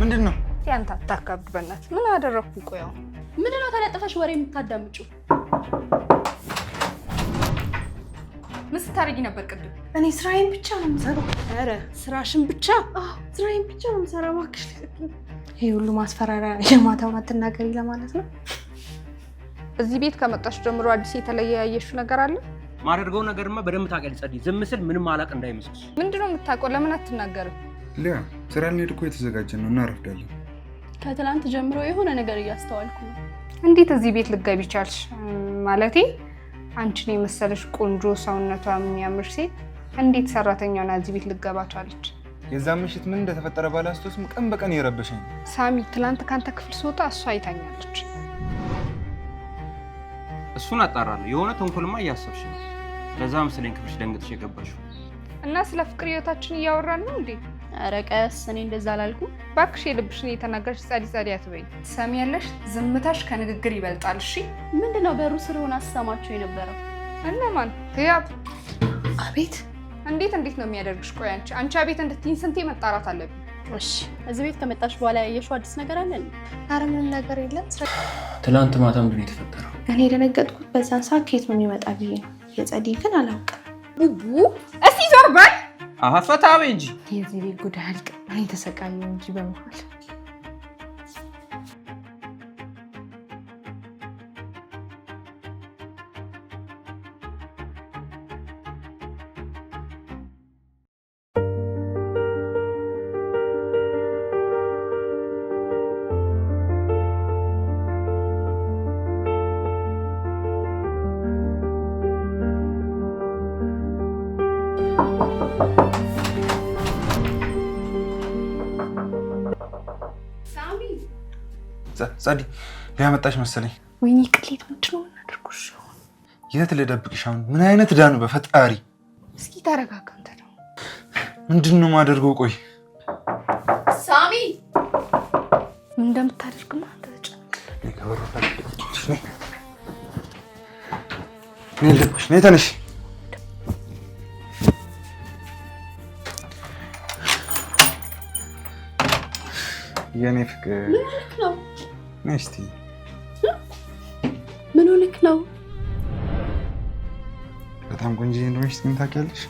ምንድነው? ያንተ አታካብድ በእናትህ። ምን አደረኩ? ቆያው ምንድነው ተለጥፈሽ ወሬ የምታዳምጪው? ምን ስታረጊ ነበር ቅድም? እኔ ስራዬን ብቻ ነው የምሰራው። ኧረ ስራሽን ብቻ? ስራዬን ብቻ ነው የምሰራው። እባክሽ ይሄ ሁሉ ማስፈራሪያ የማታውን አትናገሪ ለማለት ነው? እዚህ ቤት ከመጣሽ ጀምሮ አዲስ የተለየ ያየሽው ነገር አለ? ማደርገው ነገርማ በደንብ ታውቂያለሽ ጸዲ። ዝም ስል ምንም አላቅ እንዳይመስልሽ። ምንድነው የምታውቀው? ለምን አትናገርም? ሊያ ስራ ልንሄድ እኮ የተዘጋጀን ነው፣ እናረፍዳለን። ከትላንት ጀምሮ የሆነ ነገር እያስተዋልኩ ነው። እንዴት እዚህ ቤት ልትገቢ ቻልሽ? ማለቴ አንቺን የመሰለሽ ቆንጆ ሰውነቷ የሚያምር ሴት እንዴት ሰራተኛውና እዚህ ቤት ልትገባ ቻለች? የዛ ምሽት ምን እንደተፈጠረ ባላስታውስም ቀን በቀን እየረበሸኝ። ሳሚ ትላንት ካንተ ክፍል ስወጣ እሷ አይታኛለች። እሱን አጣራለሁ። የሆነ ተንኮልማ እያሰብሽ ነው። ለዛ መሰለኝ ክፍልሽ ደንግጥሽ የገባሽው። እና ስለ ፍቅር ህይወታችን እያወራን ነው እንዴ? ኧረ ቀስ፣ እኔ እንደዛ አላልኩም። እባክሽ የልብሽን እየተናገርሽ ጸዲ አትበይ። ትሰሚያለሽ? ዝምታሽ ከንግግር ይበልጣል። እሺ ምንድነው በሩ ስር ሆና አሰማችሁ የነበረው? እነማን? ህያብ። አቤት። እንዴት ነው የሚያደርግሽ? ቆይ አንቺ አቤት እንድትይኝ ስንቴ መጣራት አለብኝ? እሺ እዚህ ቤት ከመጣሽ በኋላ ያየሽው አዲስ ነገር አለ? ኧረ ምንም ነገር የለም። ትላንት ማታ ምንድን ነው የተፈጠረው? እኔ የደነገጥኩት በዛን ሰዓት ከየት ነው የሚመጣ ብዬ ነው። የጸዲ ግን አላውቅም። ቡቡ እስቲ ዞር በል። ፈታ በይ እንጂ። የዚህ ቤት ጉዳይ አልቅም። እኔ ተሰቃየሁ እንጂ በመሃል ጸዲ ሊያመጣሽ መሰለኝ። ወይኔ ቅሌት ምንድን ነው የምናደርጉሽ? የት ልደብቅሽ? አሁን ምን አይነት ዕዳ ነው በፈጣሪ። እስኪ ተረጋጋ። አንተ ነው ምንድን ነው የማደርገው? ቆይ ሳሚ ምን እንደምታደርግማ አንተ ነይ ተነሽ። የኔ ፍቅር ምን ሆነክ ነው? ነስቲ ምን ሆነክ ነው? በጣም ቆንጆ እንደሆነሽ ምን ታውቂያለሽ?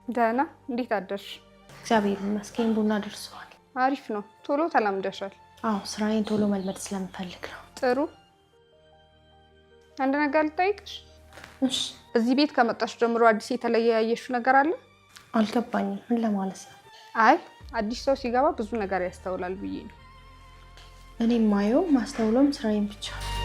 ደህና። እንዴት አደርሽ? እግዚአብሔር ይመስገን። ቡና ደርሷል። አሪፍ ነው። ቶሎ ተላምደሻል። አዎ ስራዬን ቶሎ መልመድ ስለምፈልግ ነው። ጥሩ። አንድ ነገር ልጠይቅሽ? እሺ። እዚህ ቤት ከመጣሽ ጀምሮ አዲስ የተለየ ያየሽው ነገር አለ? አልገባኝም። ምን ለማለት ነው? አይ አዲስ ሰው ሲገባ ብዙ ነገር ያስተውላል ብዬ ነው። እኔ ማየው ማስተውሎም ስራዬን ብቻ ነው።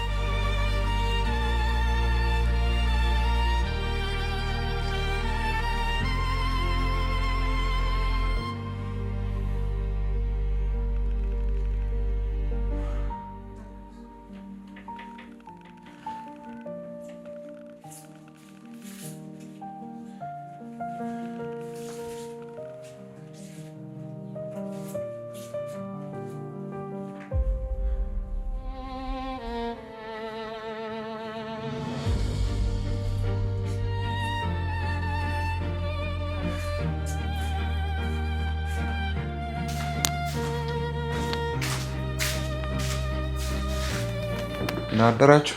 ደህና አደራችሁ?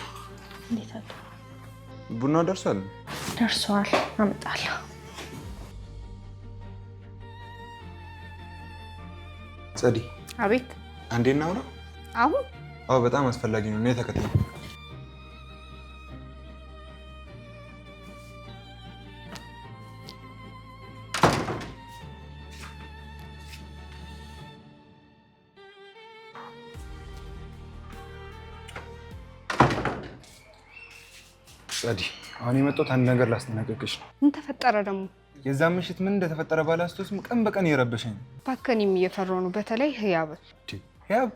እንዴት አለ? ቡና ደርሷል? ደርሷል። አመጣለሁ። ጸዲ፣ አቤት። አንዴ እናውራ። አሁን? አዎ፣ በጣም አስፈላጊ ነው። እኔ ተከታይ ጸዲ፣ አሁን የመጣሁት አንድ ነገር ላስጠነቅቅሽ ነው። ምን ተፈጠረ ደግሞ? የዛ ምሽት ምን እንደተፈጠረ ባላስታውስም ቀን በቀን እየረበሸኝ ነው። እባክህ እኔም እየፈራሁ ነው። በተለይ ህያብ። ህያብ?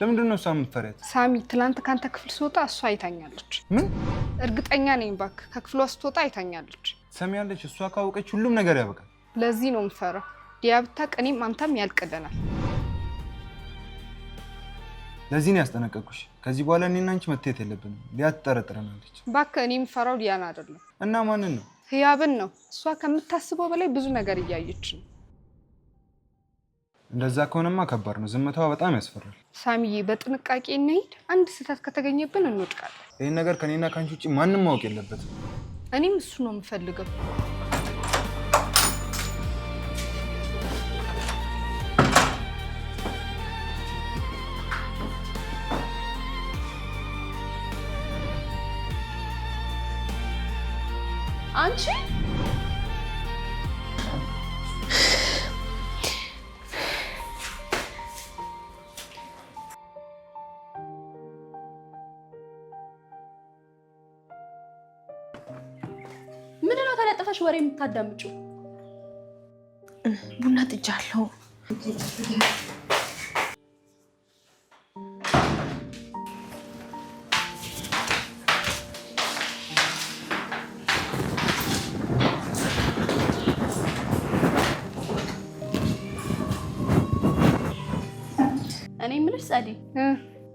ለምንድን ነው እሷ የምትፈሪያት? ሳሚ፣ ትናንት ካንተ ክፍል ስወጣ እሷ አይታኛለች። ምን? እርግጠኛ ነኝ። እባክህ ከክፍሏ ስትወጣ አይታኛለች። ሰሚያለች? እሷ ካወቀች ሁሉም ነገር ያበቃል። ለዚህ ነው የምፈራው። ዲያ ብታውቅ እኔም አንተም ያልቅልናል። ለዚህ ነው ያስጠነቀቅኩሽ። ከዚህ በኋላ እኔና አንቺ መታየት የለብንም። ሊያ ትጠረጥረናለች። እባክህ እኔ የምፈራው ዲያን አይደለም። እና ማንን ነው? ህያብን ነው። እሷ ከምታስበው በላይ ብዙ ነገር እያየች ነው። እንደዛ ከሆነማ ከባድ ነው። ዝምታዋ በጣም ያስፈራል። ሳሚዬ፣ በጥንቃቄ እንሂድ። አንድ ስህተት ከተገኘብን እንወድቃለን። ይህን ነገር ከኔና ከአንቺ ውጭ ማንም ማወቅ የለበትም። እኔም እሱ ነው የምፈልገው። አንቺ ምንድነው ተለጥፈሽ ወሬ የምታዳምጪው? ቡና ጥጃለሁ። እኔ የምልሽ ጸዲ፣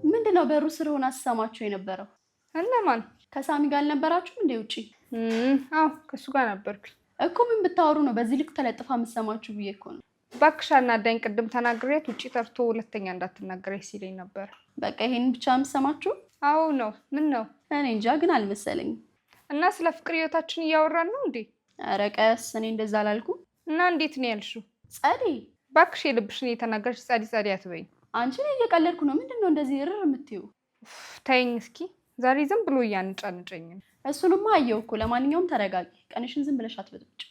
ምንድነው በሩ ስር ሆና አሰማችሁ የነበረው? እነማን? ከሳሚ ጋር አልነበራችሁም እንዴ ውጪ? አዎ ከሱ ጋር ነበርኩኝ እኮ። ምን ብታወሩ ነው በዚህ ልክ ተለጥፋ የምትሰማችሁ ብዬ እኮ ነው። እባክሽ አናዳኝ። ቅድም ተናግሬያት ውጪ ጠርቶ ሁለተኛ እንዳትናገረኝ ሲለኝ ነበር። በቃ ይሄን ብቻ የምትሰማችሁ? አዎ ነው። ምን ነው? እኔ እንጃ ግን አልመሰለኝም። እና ስለ ፍቅር ህይወታችን እያወራን ነው እንዴ? ኧረ ቀስ፣ እኔ እንደዛ አላልኩም። እና እንዴት ነው ያልሽው? ጸዲ፣ እባክሽ የልብሽን እየተናገርሽ ጸዲ ጸዲ አትበይኝ። አንቺ ላይ እየቀለድኩ ነው። ምንድነው እንደዚህ እርር የምትይው? ተይኝ እስኪ። ዛሬ ዝም ብሎ እያንጫንጨኝ ነው። እሱንማ አየው እኮ። ለማንኛውም ተረጋጊ። ቀንሽን ዝም ብለሽ አትበጥብጭ።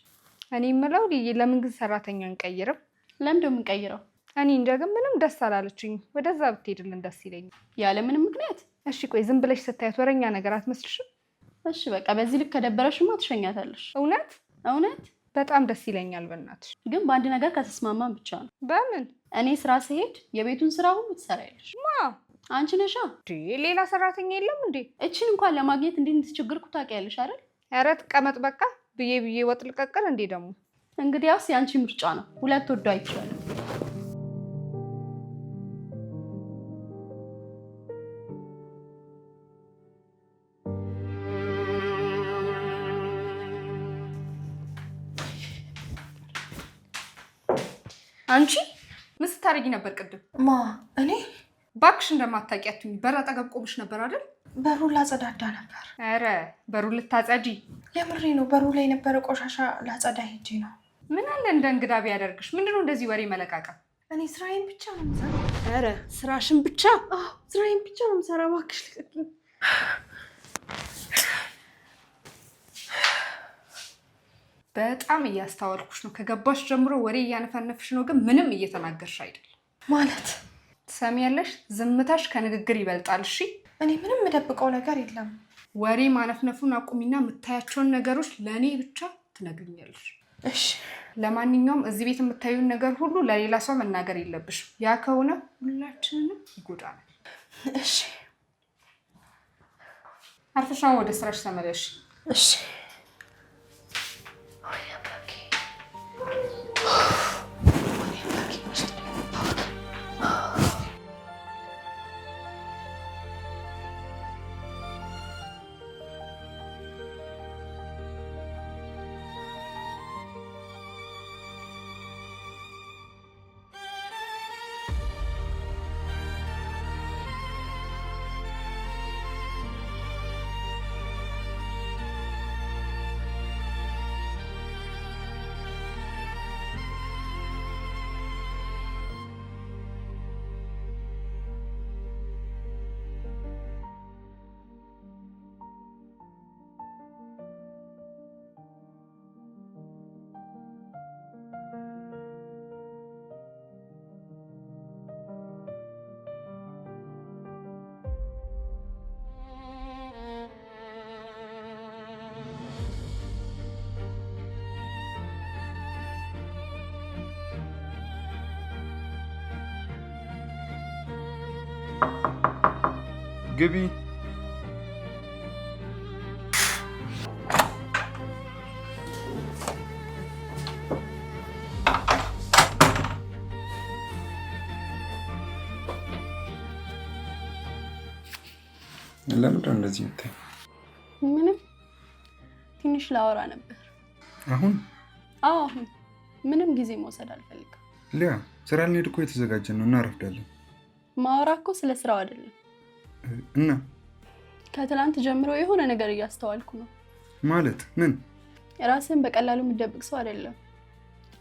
እኔ የምለው ለምን ግን ሰራተኛ እንቀይርም? ለምንድን ነው የምንቀይረው? እኔ እንጃ፣ ግን ምንም ደስ አላለችኝ። ወደዛ ብትሄድልን ደስ ይለኛል። ያለ ምንም ምክንያት? እሺ ቆይ፣ ዝም ብለሽ ስታያት ወረኛ ነገር አትመስልሽም? እሺ በቃ በዚህ ልክ ከደበረሽማ ትሸኛታለሽ። እውነት እውነት በጣም ደስ ይለኛል። በእናትሽ ግን በአንድ ነገር ከተስማማን ብቻ ነው። በምን? እኔ ስራ ስሄድ የቤቱን ስራ ሁሉ ትሰሪያለሽ። ማ? አንቺ ነሻ። ሌላ ሰራተኛ የለም እንዴ? እቺን እንኳን ለማግኘት እንዴት እንደተቸገርኩ ታውቂያለሽ አይደል? ኧረ ትቀመጥ በቃ። ብዬ ወጥ ልቀቅል እንዴ ደግሞ? እንግዲያውስ የአንቺ ምርጫ ነው። ሁለት ወዶ አይቻልም። አንቺ ምን ስታደርጊ ነበር ቅድም? ማ? እኔ? እባክሽ እንደማታውቂያትኝ በር አጠገብ ቆምሽ ነበር አይደል? በሩን ላጸዳዳ ነበር። ኧረ በሩን ልታጸጂ? የምሬ ነው። በሩ ላይ የነበረ ቆሻሻ ላጸዳ ሄጄ ነው። ምን አለ እንደ እንግዳ ቢያደርግሽ? ምንድነው እንደዚህ ወሬ መለቃቀም? እኔ ስራዬን ብቻ ነው የምሰራው። ኧረ ስራሽን ብቻ? አዎ ስራዬን ብቻ ነው የምሰራው። እባክሽ ልቀቂኝ። በጣም እያስተዋልኩሽ ነው። ከገባሽ ጀምሮ ወሬ እያነፈነፍሽ ነው፣ ግን ምንም እየተናገርሽ አይደለም። ማለት ትሰሚያለሽ? ዝምታሽ ከንግግር ይበልጣል። እሺ እኔ ምንም የምደብቀው ነገር የለም። ወሬ ማነፍነፉን አቁሚና የምታያቸውን ነገሮች ለእኔ ብቻ ትነግሪኛለሽ። እሺ። ለማንኛውም እዚህ ቤት የምታዩን ነገር ሁሉ ለሌላ ሰው መናገር የለብሽም። ያ ከሆነ ሁላችንንም ይጎዳናል። እሺ። አርፈሻውን ወደ ስራሽ ተመለሽ። እሺ። ግቢ። ለምን እንደዚህ የምታይ? ምንም ትንሽ ላወራ ነበር። አሁን? አዎ አሁን። ምንም ጊዜ መውሰድ አልፈልግም። ሊያ ስራ ልንሄድ እኮ የተዘጋጀን ነው፣ እናረፍዳለን። ማወራ እኮ ስለ ስራው አይደለም። እና ከትላንት ጀምሮ የሆነ ነገር እያስተዋልኩ ነው። ማለት ምን? ራስን በቀላሉ የምትደብቅ ሰው አይደለም።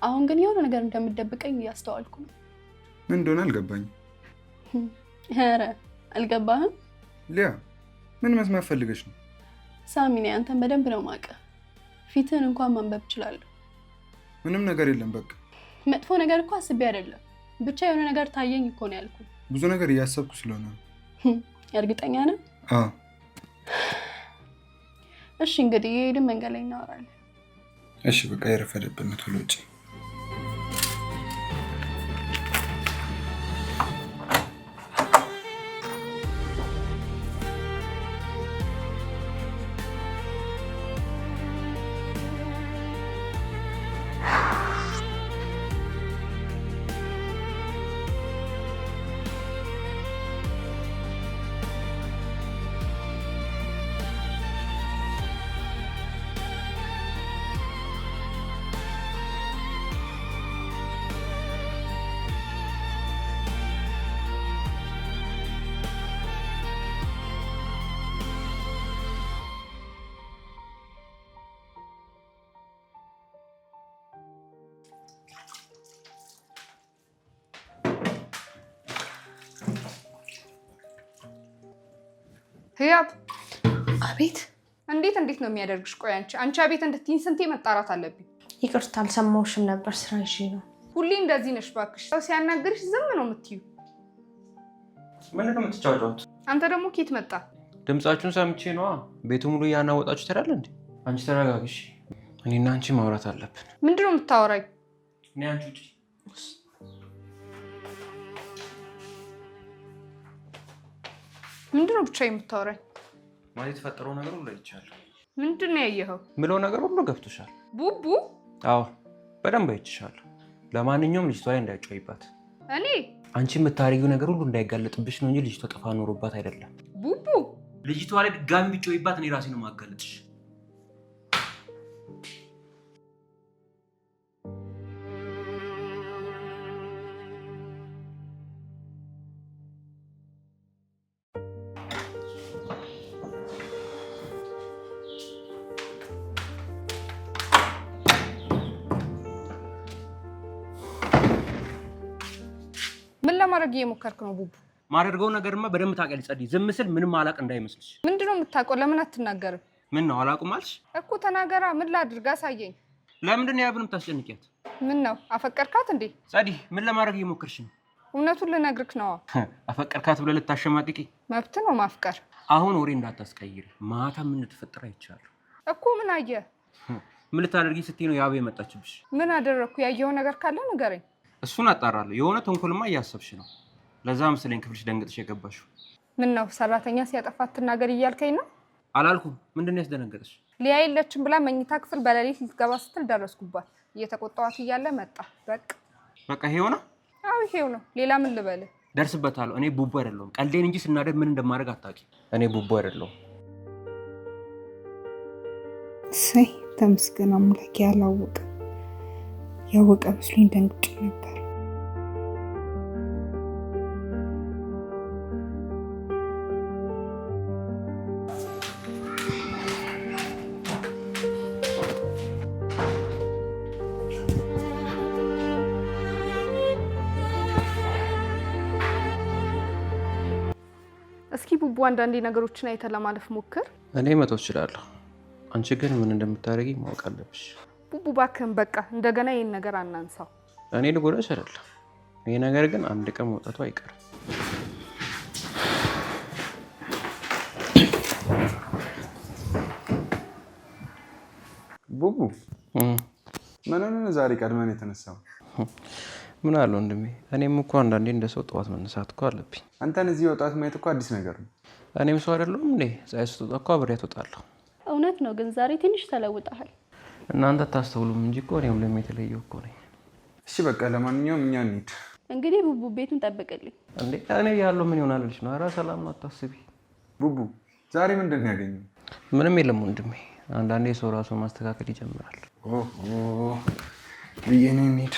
አሁን ግን የሆነ ነገር እንደምትደብቀኝ እያስተዋልኩ ነው። ምን እንደሆነ አልገባኝም። ኧረ አልገባህም? ሊያ ምን መስማት ፈልገሽ ነው? ሳሚ ነኝ፣ አንተን በደንብ ነው የማውቅህ። ፊትህን እንኳን ማንበብ እችላለሁ። ምንም ነገር የለም በቃ። መጥፎ ነገር እኮ አስቤ አይደለም፣ ብቻ የሆነ ነገር ታየኝ እኮ ነው ያልኩህ። ብዙ ነገር እያሰብኩ ስለሆነ ነው። እርግጠኛ ነህ? አዎ። እሺ እንግዲህ የሄድን መንገድ ላይ እናወራለን። እሺ በቃ የረፈደብን ነው፣ ቶሎ ውጪ። ህያብ። አቤት። እንዴት ነው የሚያደርግሽ? ቆይ አንቺ አቤት እንድትይኝ ስንቴ መጣራት አለብኝ? ይቅርታ አልሰማሁሽም ነበር፣ ስራ ይዤ ነው። ሁሌ እንደዚህ ነሽ እባክሽ። ሰው ሲያናግርሽ ዝም ነው የምትይው። ምንድን ነው የምትጫወቱት? አንተ ደግሞ ኬት መጣ? ድምጻችሁን ሰምቼ ነዋ። ቤቱ ሙሉ እያናወጣችሁ ትሄዳለህ እንዴ? አንቺ ተረጋግሽ። እኔና አንቺ ማውራት አለብን። ምንድን ነው የምታወራኝ? እኔ አንቺ ውጪ። ምንድን ነው ብቻ የምታወራኝ? ማለት የተፈጠረው ነገር ሁሉ አይቻለሁ። ምንድን ነው ያየኸው? ምለው ነገር ሁሉ ገብቶሻል? ቡቡ? አዎ በደንብ አይቼሻለሁ። ለማንኛውም ልጅቷ ላይ እንዳይጮይባት። እኔ? አንቺ የምታረጊው ነገር ሁሉ እንዳይጋለጥብሽ ነው እንጂ ልጅቷ ጥፋት ኖሮባት አይደለም። ቡቡ? ልጅቷ ላይ ድጋሚ ቢጮይባት እኔ ራሴ ነው ማጋለጥሽ። ምን ለማድረግ እየሞከርክ ነው ቡቡ? ማደርገው ነገርማ በደንብ ታውቂያለሽ ጸዲ። ዝም ስል ምንም አላቅ እንዳይመስልሽ። ምንድነው የምታውቀው? ለምን አትናገርም? ምን ነው አላቁም አልሽ እኮ ተናገራ። ምን ላድርግ? አሳየኝ። ለምንድን ነው ያብንም ታስጨንቂያት? ምን ነው አፈቀርካት እንዴ? ጸዲ ምን ለማድረግ እየሞከርሽ ነው? እውነቱን ልነግርክ ነው። አፈቀርካት ብለህ ልታሸማቅቂ? መብት ነው ማፍቀር። አሁን ወሬ እንዳታስቀይሪ። ማታ ምን ተፈጠረ አይቻለሁ እኮ። ምን አየህ? ምን ልታደርጊ ስትይ ነው ያብ የመጣችብሽ? ምን አደረኩ? ያየው ነገር ካለ ንገረኝ። እሱን አጣራለሁ። የሆነ ተንኮልማ እያሰብሽ ነው። ለዛ መሰለኝ ክፍልሽ ደንግጥሽ የገባሽው። ምን ነው ሰራተኛ ሲያጠፋት ትናገር እያልከኝ ነው? አላልኩም። ምንድን ነው ያስደነገጠሽ? ሊያ የለችም ብላ መኝታ ክፍል በሌሊት ልትገባ ስትል ደረስኩባት። እየተቆጣዋት እያለ መጣ። በቃ ይሄው ነው። አዎ ይሄው ነው። ሌላ ምን ልበልህ? ደርስበታለሁ። እኔ ቡቡ አይደለሁም። ቀልዴን እንጂ ስናደድ ምን እንደማደርግ አታውቂም። እኔ ቡቡ አይደለሁም። እሰይ ተመስገን አምላኬ። ያወቀ መስሎኝ ደንግጬ ነበር። እስኪ ቡቡ አንዳንዴ ነገሮችን አይተህ ለማለፍ ሞክር። እኔ መተው እችላለሁ። አንቺ ግን ምን እንደምታደርጊ ማወቅ አለብሽ። ቡቡ እባክህን በቃ እንደገና ይሄን ነገር አናንሳው። እኔ ልጎዳሽ አይደለም። ይሄ ነገር ግን አንድ ቀን መውጣቱ አይቀርም። ቡቡ ምን ዛሬ ቀድመን የተነሳው? ምን አለ ወንድሜ? እኔም እኮ አንዳንዴ እንደ ሰው ጠዋት መነሳት እኮ አለብኝ። አንተን እዚህ ወጣት ማየት እኮ አዲስ ነገር ነው። እኔም ሰው አይደለሁም እንዴ? ፀሐይ ስትወጣ እኮ አብሬያት እወጣለሁ። እውነት ነው፣ ግን ዛሬ ትንሽ ተለውጠሃል። እናንተ አታስተውሉም እንጂ እኮ እኔም ለምን የተለየው እኮ ነኝ። እሺ በቃ ለማንኛውም እኛ እንሂድ። እንግዲህ ቡቡ ቤቱን ጠብቅልኝ። እንዴ እኔ ያለው ምን ይሆናል ልጅ ነው። ኧረ ሰላም ነው፣ አታስቢ። ቡቡ ዛሬ ምንድን ነው ያገኘው? ምንም የለም ወንድሜ። አንዳንዴ ሰው ራሱን ማስተካከል ይጀምራል። ኦሆ ብዬ ነው እንሂድ።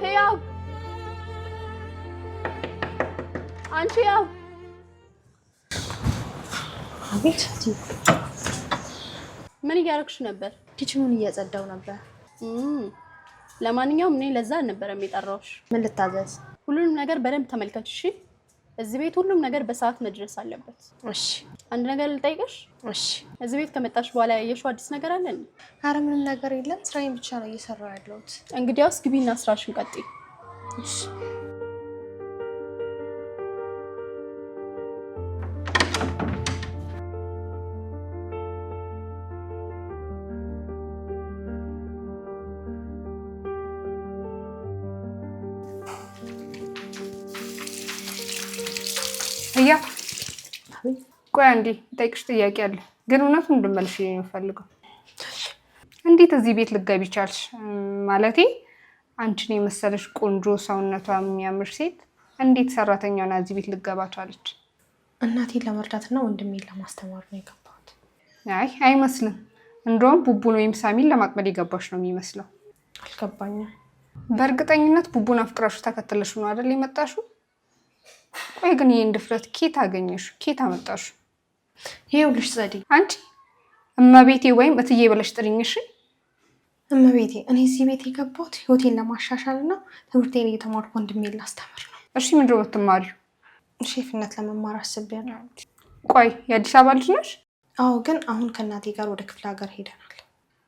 ህያው አንቺ ያው አቤት። ምን እያደረግሽ ነበር? ኪችኑን እያጸዳው ነበር። ለማንኛውም እኔ ለዛ አልነበረም የጠራሁሽ። ምን ልታዘዝ? ሁሉንም ነገር በደንብ ተመልከች እሺ። እዚህ ቤት ሁሉም ነገር በሰዓት መድረስ አለበት። እሺ። አንድ ነገር ልጠይቅሽ? እሺ። እዚህ ቤት ከመጣሽ በኋላ ያየሽው አዲስ ነገር አለ? ኧረ ምንም ነገር የለም። ስራዬን ብቻ ነው እየሰራሁ ያለሁት። እንግዲያውስ ግቢና ስራሽን ቀጥይ። እሺ። እያ ቆይ አንዴ ጠይቅሽ ጥያቄ አለ፣ ግን እውነቱን እንድመልሽ ነው የምፈልገው። እንዴት እዚህ ቤት ልትገቢ ቻልሽ? ማለቴ አንቺን የመሰለሽ ቆንጆ ሰውነቷ የሚያምር ሴት እንዴት ሰራተኛውና እዚህ ቤት ልትገባ ቻለች? እናቴን ለመርዳትና ወንድሜን ለማስተማር ነው የገባሁት። አይ አይመስልም። እንደውም ቡቡን ወይም ሳሚን ለማጥመድ የገባሽ ነው የሚመስለው። አልገባኝም። በእርግጠኝነት ቡቡን አፍቅራሹ ተከተለሽ ነው አይደል የመጣሽው? ቆይ ግን ይሄን ድፍረት ኬት አገኘሽ? ኬት አመጣሽ? ይኸውልሽ ጸዲ፣ አንቺ እመቤቴ ወይም እትዬ ብለሽ ጥሪኝሽ። እመቤቴ፣ እኔ እዚህ ቤት የገባሁት ህይወቴን ለማሻሻል እና ትምህርቴን እየተማርኩ ወንድሜን ላስተምር ነው። እሺ ምንድን ነው የምትማሪው? ሼፍነት ለመማር አስቤያለሁ። ቆይ የአዲስ አበባ ልጅ ነሽ? አዎ፣ ግን አሁን ከእናቴ ጋር ወደ ክፍለ ሀገር ሄደናል።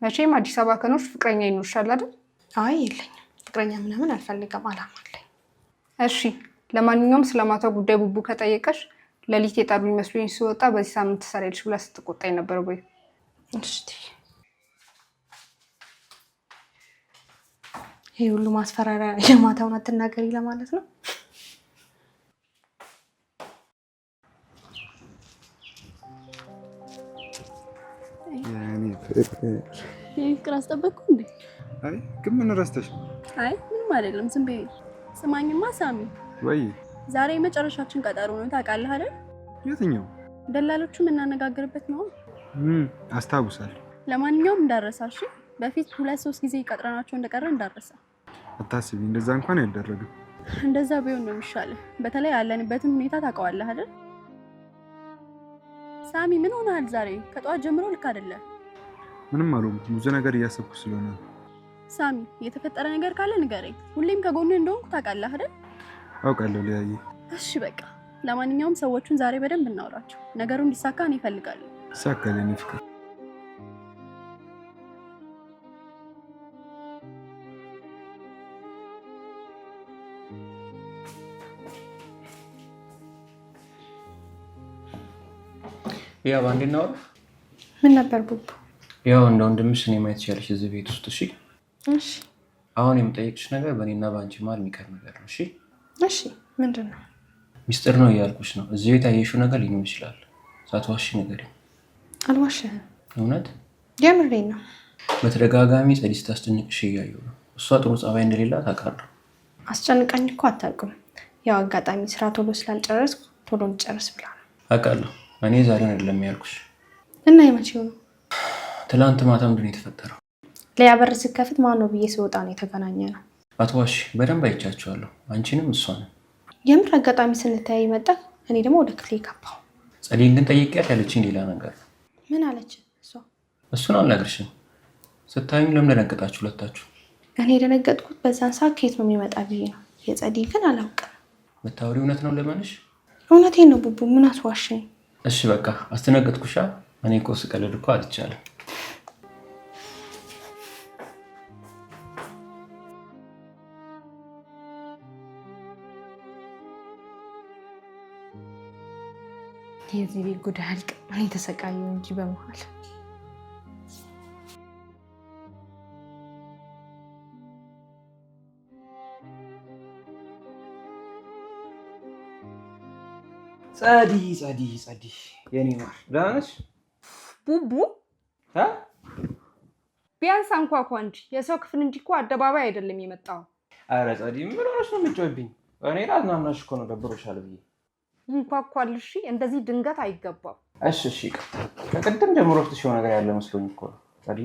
መቼም አዲስ አበባ ከኖርሽ ፍቅረኛ ይኖርሻል አይደል? አይ የለኝም፣ ፍቅረኛ ምናምን አልፈልግም፣ አላማ አለኝ። እሺ ለማንኛውም ስለማታው ጉዳይ ቡቡ ከጠየቀሽ ለሊት የጠሩ ይመስሉኝ ሲወጣ በዚህ ሳምንት ትሰሪያለሽ ብላ ስትቆጣኝ ነበር። ወይ እሺ፣ ይሄ ሁሉ ማስፈራሪያ የማታውን አትናገሪ ለማለት ነው? ፍቅር አስጠበቅኩ እንዴ? አይ ግን ምን ረስተሽ? አይ ምንም አይደለም፣ ዝም ብዬ። ስማኝማ ሳሚ፣ ወይ ዛሬ የመጨረሻችን ቀጠሮ ነው ታውቃለህ አይደል? የትኛው? ደላሎቹ የምናነጋግርበት ነው። አስታውሳለሁ። ለማንኛውም እንዳረሳሽ፣ በፊት 2-3 ጊዜ ቀጥረናቸው እንደቀረ እንዳረሳ። አታስቢ፣ እንደዛ እንኳን አይደረግም። እንደዛ ቢሆን ነው የሚሻለው። በተለይ ያለንበትን ሁኔታ ታውቀዋለህ አይደል? ሳሚ ምን ሆነሃል ዛሬ? ከጠዋት ጀምሮ ልክ አይደለም። ምንም አልሆንኩም፣ ብዙ ነገር እያሰብኩ ስለሆነ። ሳሚ የተፈጠረ ነገር ካለ ንገረኝ። ሁሌም ከጎንህ እንደሆንኩ ታውቃለህ አይደል? አውቃለሁ ሊያየ። እሺ በቃ ለማንኛውም ሰዎቹን ዛሬ በደንብ እናውራቸው። ነገሩ እንዲሳካ እኔ እፈልጋለሁ። ይሳካል የኔ ፍቅር። ያው ባንዴ ነው። ምን ነበር ቡቡ? ያው እንደ ወንድምሽ እኔ ማየት ይችላልሽ እዚህ ቤት ውስጥ። እሺ እሺ። አሁን የምጠይቅሽ ነገር በእኔና በአንቺ መሀል የሚቀር ነገር ነው። እሺ እሺ። ምንድን ነው? ሚስጥር ነው እያልኩሽ ነው። እዚህ ቤት ያየሽው ነገር ሊኖር ይችላል። ሳትዋሺ ንገሪኝ። አልዋሽህም። እውነት? የምሬን ነው። በተደጋጋሚ ጸዲ ስታስጨንቅሽ እያየሁ ነው። እሷ ጥሩ ጸባይ እንደሌላት አውቃለሁ። አስጨንቀኝ እኮ አታውቅም። ያው አጋጣሚ ስራ ቶሎ ስላልጨረስኩ ቶሎ እንጨርስ ብላ ነው። አውቃለሁ። እኔ ዛሬውን አይደለም ያልኩሽ። እና የመቼው ነው? ትላንት ማታ ምንድን ነው የተፈጠረው? ለያበር ስከፍት ማን ነው ብዬ ስወጣ ነው የተገናኘ ነው። አትዋሺ። በደንብ አይቻችኋለሁ። አንቺንም እሷንም። የምር አጋጣሚ ስንተያይ መጣ። እኔ ደግሞ ወደ ክፍሌ ገባሁ። ጸዲን ግን ጠይቄያት ያለችኝ ሌላ ነገር ነው። ምን አለች እሷ? እሱን አልነግርሽም። ስታዩኝ ለምን ደነገጣችሁ ሁለታችሁ? እኔ የደነገጥኩት በዛን ሰዓት ከየት ነው የሚመጣ ብዬ ነው። የጸዲ ግን አላውቅም። የምታወሪው እውነት ነው ለማንሽ? እውነቴን ነው ቡቡ። ምን አስዋሸኝ? እሺ በቃ አስተነገጥኩሻ። እኔ እኮ ስቀልድ እኮ አልቻለም። የዚህ ቤት ጉድ አያልቅም። እኔ ተሰቃየሁ እንጂ በመሀል ጸዲ የኔ ማር ደህና ነሽ? ቡቡ ቢያንስ አንኳኳ እንጂ የሰው ክፍል እንጂ እኮ አደባባይ አይደለም የመጣው። ኧረ ጸዲ ምን ሆነሽ ነው የምትጮይብኝ? እኔ ላዝናናሽ እኮ ነው። ደብሮሻል ብዬ እንኳኳል። እሺ እንደዚህ ድንገት አይገባም። እሺ ከቅድም ጀምሮ ፍትሽ ነገር ያለ መስሎኝ እኮ ነው። ጸዲ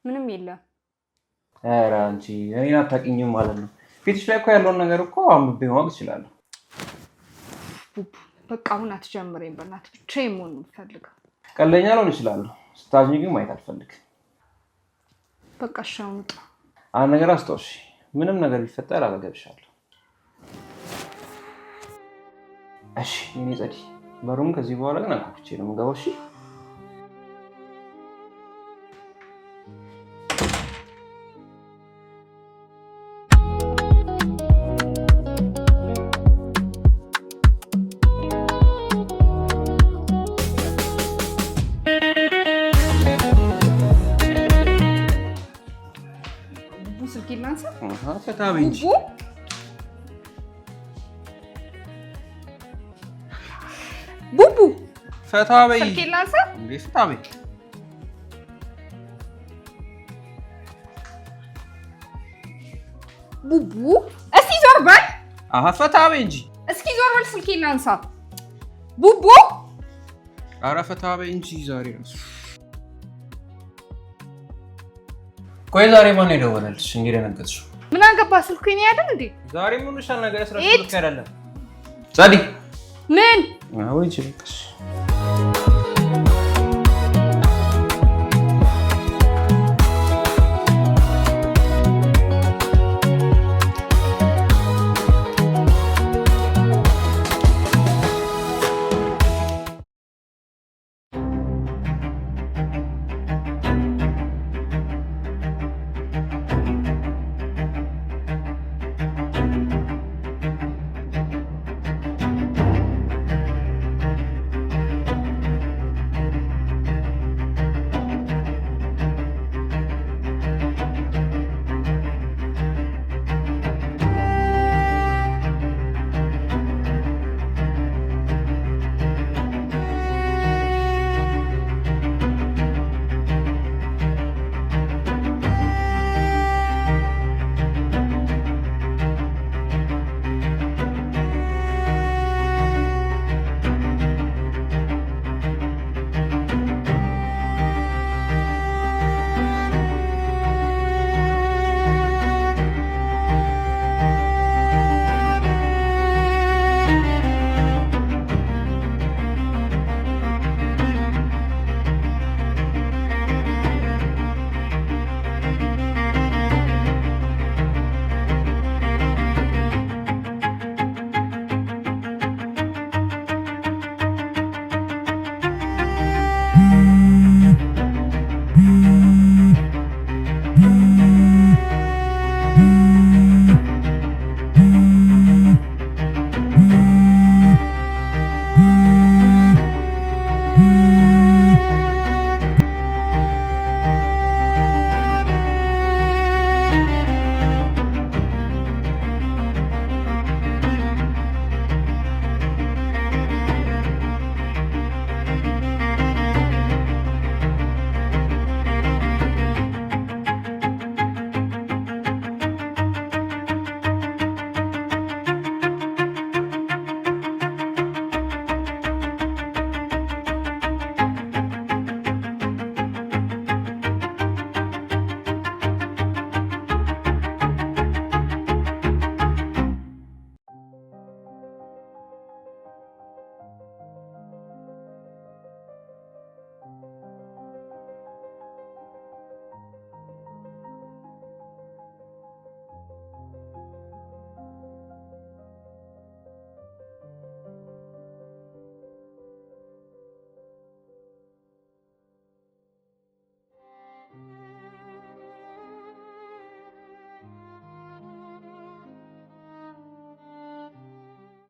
ምንም የለም። ኧረ አንቺ እኔን አታውቂኝም ማለት ነው። ፊትሽ ላይ እኮ ያለውን ነገር እኮ አንብቤ ማወቅ እችላለሁ። ቡቡ በቃ አሁን አትጀምረኝ በእናትህ። ብቻዬን መሆን ነው የምፈልገው። ቀለኛ ልሆን እችላለሁ፣ ስታዝኝ ግን ማየት አልፈልግም። በቃ እሺ አሁን ውጣ። አንድ ነገር አስታውሽ፣ ምንም ነገር ቢፈጠር አጠገብሻለሁ። እሺ የኔ ጸዲ፣ በሩን ከዚህ በኋላ ግን አንኳኩቼ ነው የምገባው። እሺ ፈታበኝ ቡቡ ፈታበኝ ስልኬላንሳ እንዴ ፈታበኝ ቡቡ እስኪ ዞር በል። ፈታበኝ እንጂ እስኪ ዞር በል። ስልኬላንሳ ቡቡ። ኧረ ፈታበኝ እንጂ ዛሬ ነው። ቆይ ዛሬ ማን የደወለልሽ? እንዴ ደነገጥሽው? ምን አገባ? ስልኩ የኔ አይደል እንዴ? ዛሬ ምን ሆነሻል? ነገር ያስረዳሽ አይደለም ጸዲ። ምን ወይ ጭልቅሽ